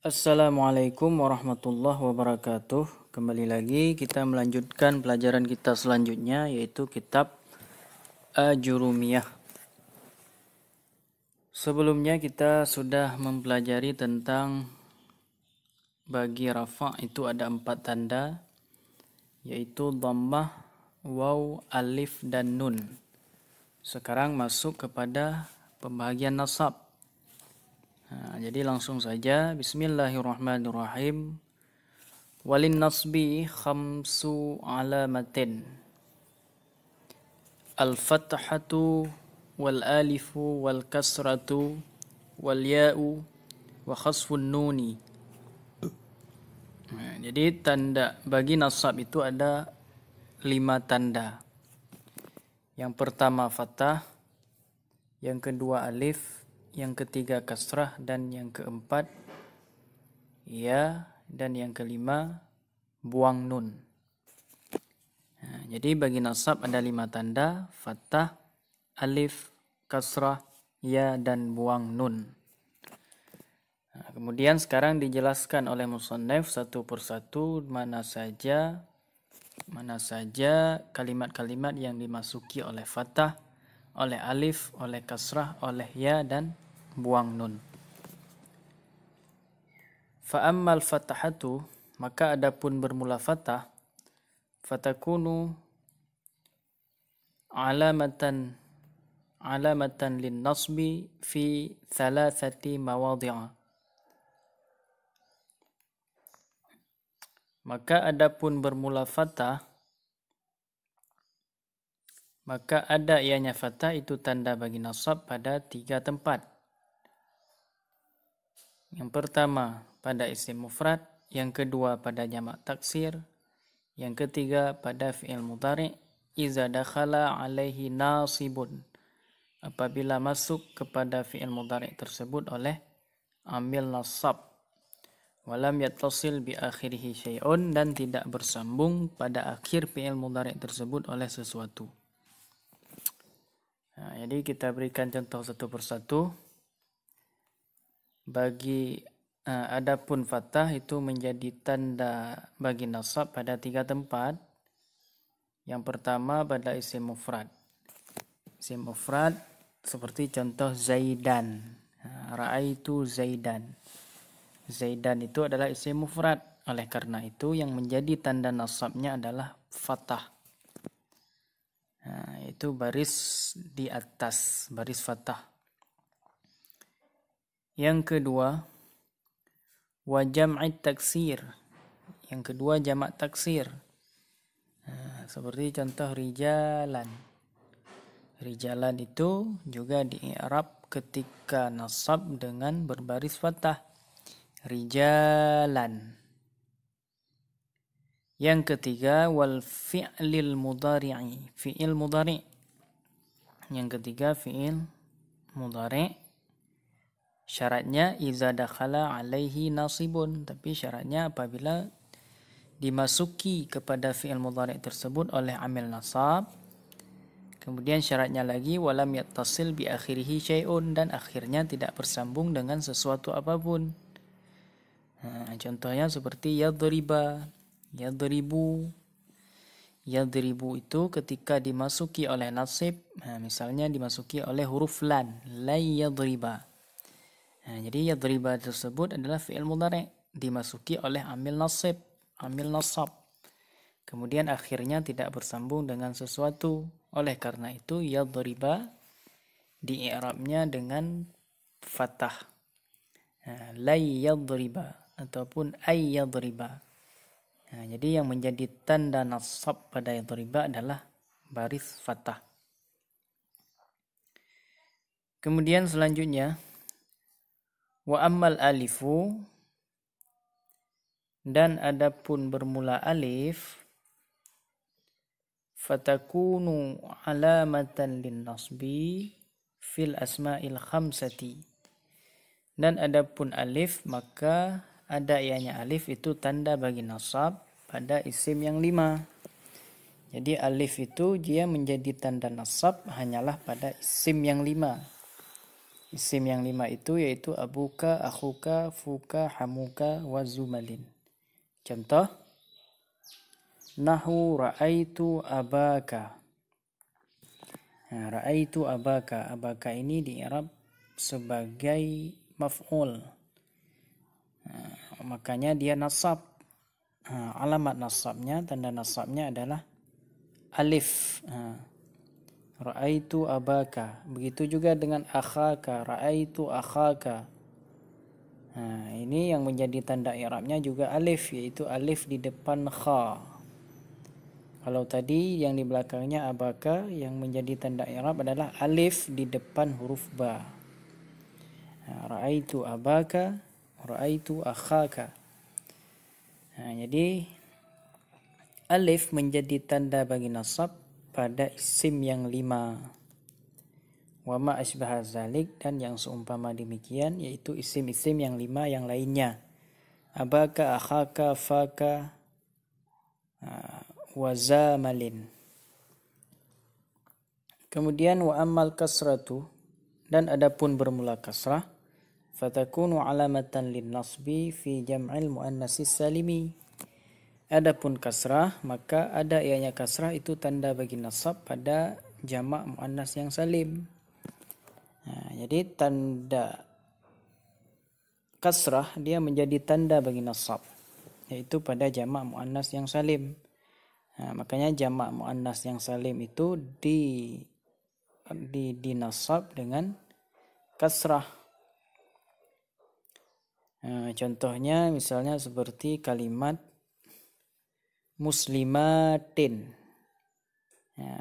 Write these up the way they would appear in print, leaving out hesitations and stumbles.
Assalamualaikum warahmatullahi wabarakatuh. Kembali lagi kita melanjutkan pelajaran kita selanjutnya, yaitu kitab Ajurumiyah. Sebelumnya kita sudah mempelajari tentang bagi rafa' itu ada 4 tanda, yaitu dhammah, waw, alif, dan nun. Sekarang masuk kepada pembahagian nasab. Jadi langsung saja, bismillahirrahmanirrahim. Walin nasbi khamsu alamatin. Al-fathatu wal alifu wal kasratu wal ya'u wa khasfun nuni. Jadi tanda bagi nasab itu ada 5 tanda. Yang pertama fathah, yang kedua alif, yang ketiga kasrah, dan yang keempat ya, dan yang kelima buang nun. Jadi bagi nasab ada 5 tanda: fathah, alif, kasrah, ya, dan buang nun. Kemudian sekarang dijelaskan oleh musannaf satu persatu mana saja kalimat-kalimat yang dimasuki oleh fathah, oleh alif, oleh kasrah, oleh ya, dan buang nun. Fa'ammal fathahatu, maka adapun bermula fathah, fatakunu alamatan lin nasbi fi thalathati mawadhi'a. Maka adapun bermula fathah, maka ada ianya fathah itu tanda bagi nasab pada 3 tempat. Yang pertama pada isim mufrad, yang kedua pada jamak taksir, yang ketiga pada fi'il mudhari' iza dakhala alaihi nasibun, apabila masuk kepada fi'il mudhari' tersebut oleh amil nasab. Walam yattasil bi akhirihi syai'un, dan tidak bersambung pada akhir fi'il mudhari' tersebut oleh sesuatu. Jadi kita berikan contoh satu persatu. Bagi adapun fathah itu menjadi tanda bagi nasab pada 3 tempat. Yang pertama pada isim mufrad. Isim mufrad seperti contoh Zaidan. Ra'aitu Zaidan. Zaidan itu adalah isim mufrad. Oleh karena itu yang menjadi tanda nasabnya adalah fathah. Itu baris di atas, baris fathah. Yang kedua, wa jam'i taksir. Yang kedua jamak taksir. Seperti contoh rijalan. Rijalan itu juga di-i'rab ketika nasab dengan berbaris fathah. Rijalan. Yang ketiga wal fi'lil mudhari'i, fi'il mudhari'. Yang ketiga fi'il mudhari'. Syaratnya iza dakhala alaihi nasibun, tapi syaratnya apabila dimasuki kepada fi'il mudhari' tersebut oleh amil nasab. Kemudian syaratnya lagi walam yattasil bi akhirihi syai'un, dan akhirnya tidak bersambung dengan sesuatu apapun. Contohnya seperti yadriba, yadribu. Yadribu itu ketika dimasuki oleh nasib, misalnya dimasuki oleh huruf lan, la yadriba. Jadi yadriba tersebut adalah fi'il mudhari' dimasuki oleh amil nasib, amil nasab. Kemudian akhirnya tidak bersambung dengan sesuatu. Oleh karena itu yadriba di-i'rabnya dengan fathah. La yadriba ataupun ay yadriba. Jadi yang menjadi tanda nasab pada yadriba adalah baris fathah. Kemudian selanjutnya wa ammal alifu, dan adapun bermula alif, fatakunu alamatan lin nasbi fil asma'il khamsati. Dan adapun alif, maka ada ianya alif itu tanda bagi nasab pada isim yang 5. Jadi alif itu dia menjadi tanda nasab hanyalah pada isim yang 5. Isim yang 5 itu yaitu abuka, akhuka, fuka, hamuka, wa zumalin. Contoh, nahu ra'aitu abaka. Nah, ra'aitu abaka. Abaka ini di-i'rab sebagai maf'ul. Makanya dia nasab. Alamat nasabnya, tanda nasabnya adalah alif. Ra'aitu abaka. Begitu juga dengan akhaka. Ra'aitu akhaka. Ini yang menjadi tanda i'rabnya juga alif, yaitu alif di depan kha. Kalau tadi yang di belakangnya abaka, yang menjadi tanda i'rab adalah alif di depan huruf ba. Ra'aitu abaka, ra'aitu akhaka. Jadi alif menjadi tanda bagi nasab pada isim yang 5. Wa ma asbaha zalik, dan yang seumpama demikian yaitu isim-isim yang 5 yang lainnya. Abaka, akhaka, faka, wa zamalin. Kemudian wa ammal kasratu, dan adapun bermula kasrah, fatakunu alamatan lin nasbi fi jam'il muannatsis salimi. Adapun kasrah, maka ada ianya kasrah itu tanda bagi nasab pada jamak muannas yang salim. Jadi tanda kasrah dia menjadi tanda bagi nasab, yaitu pada jamak muannas yang salim. Makanya jamak muannas yang salim itu dinasab dengan kasrah. Contohnya misalnya seperti kalimat muslimatin.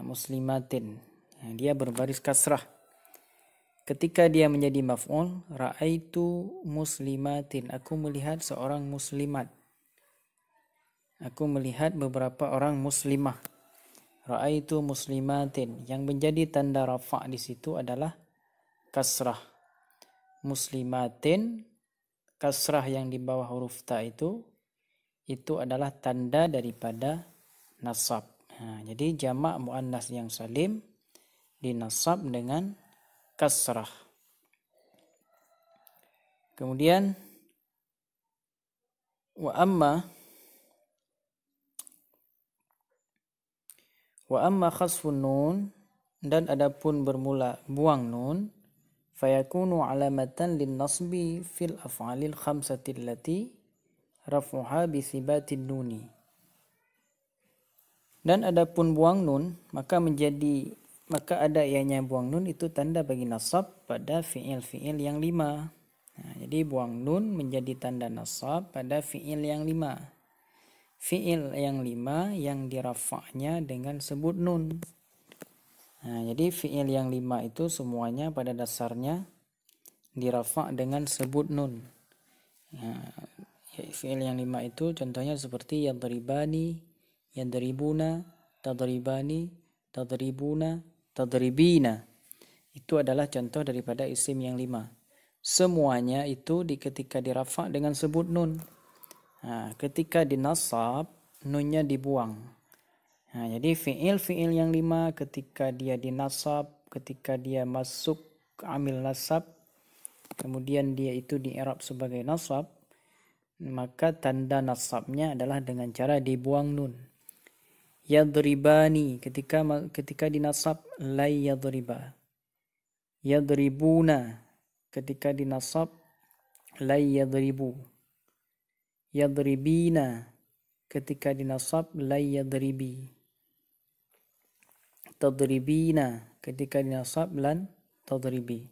Muslimatin. Dia berbaris kasrah. Ketika dia menjadi maf'ul, ra'aitu muslimatin. Aku melihat seorang muslimat. Aku melihat beberapa orang muslimah. Ra'aitu muslimatin. Yang menjadi tanda rafa' di situ adalah kasrah. Muslimatin, kasrah yang di bawah huruf ta itu adalah tanda daripada nasab. Jadi jamak muannas yang salim dinasab dengan kasrah. Kemudian wa amma khasfun nun, dan adapun bermula buang nun, fayakunu alamatan lin nasbi fil af'alil khamsati allati raf'uha bi thibatin nuni. Dan adapun buang nun, maka ada ianya buang nun itu tanda bagi nasab pada fi'il-fi'il yang 5. Jadi buang nun menjadi tanda nasab pada fi'il yang 5. Fi'il yang 5 yang dirafa'nya dengan sebut nun. Jadi fi'il yang 5 itu semuanya pada dasarnya dirafa' dengan sebut nun. Fi'il yang 5 itu contohnya seperti yadribani, yadribuna, tadribani, tadribuna, tadribina. Itu adalah contoh daripada isim yang 5. Semuanya itu ketika dirafa' dengan sebut nun. Ketika dinasab, nunnya dibuang. Jadi fi'il yang 5 ketika dia dinasab, ketika dia masuk amil nasab, kemudian dia itu di-i'rab sebagai nasab, maka tanda nasabnya adalah dengan cara dibuang nun. Yadribani, ketika dinasab lai yadriba. Yadribuna, ketika dinasab lai yadribu. Yadribina, ketika dinasab lai yadribi. Tadribina, ketika dinasab lan tadribi.